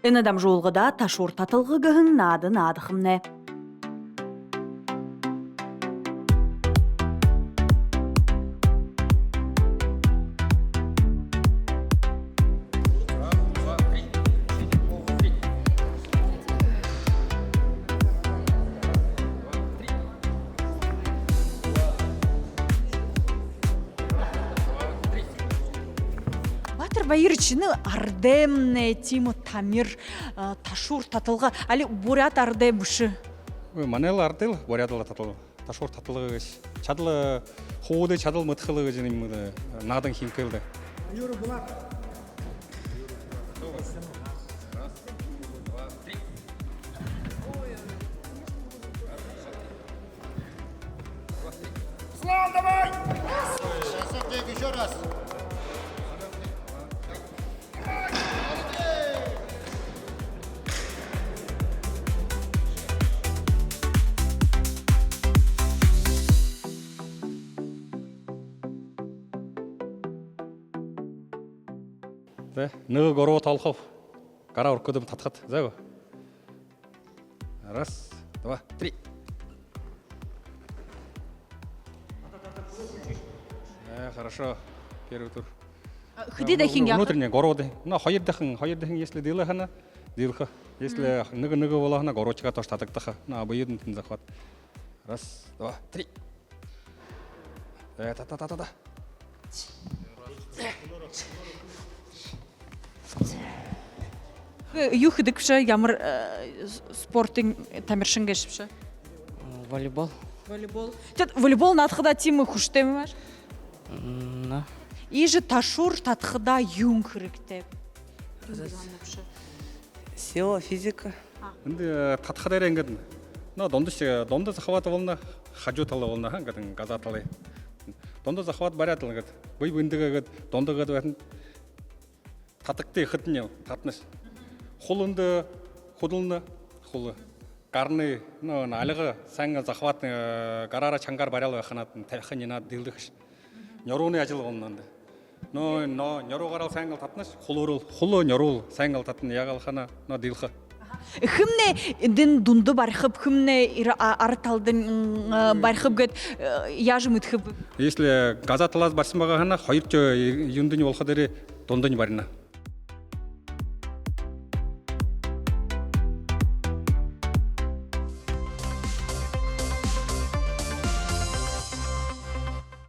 Энадам жолғыда ташур татылғығын надын адықымне. Байырчыны ардемне Тимо Тамир ташур татылға, али бурят ардем бұшы? Манел ардел, бурятылы татылы, ташур татылы ғыш. Чадылы, хоуды чадыл мұтқылы ғыжының мұды, нағдың хинкілді. Слава, давай! Сейчас, еще раз. Да, нығы гору талқов, қара ұрқыдым татқат, зәу. Раз, два, три. Хорошо, первый тур. Хыды да хинге? Внутренне, городы. Ну, хайырдахын, если дилахана, дилха. Если нығы болахана, горочка тош татықтаха. Ну, обоюдный захват. Раз, два, три. Та-та-та-та-та. Юхыдық піші, ямыр спортың тамиршын кешіп піші? Волейбол. Волейбол. Волейбол надқыда Тимы құштемі мәр? На. Ижі ташур татқыда юн күріктеп. Сила, физика. Енді татқыдар енгедін. Донды захваты болна, хажуталы болна, ғадың газаталы. Донды захват барятылы ғад. Бұй бүндігі ғад, донды ғад бәтін. Татықты қытын ел, татныш. Хулынды, худылны, хулы. Карны, алығы сәңі захват қарара чаңғар барялы қанатын, тәйқынена дилдіғыш. Нёруны ажыл ғолынанды. Нёру қарал сәңгіл татныш, хулы нёрул сәңгіл татын яғал қана, дилқы. Хымне дин дунды бархып, хымне арталдын бархып гөт яжым үтхып? Если газатылаз барсымаға ғана, хайырчы юндыны олқадары дондыны барына.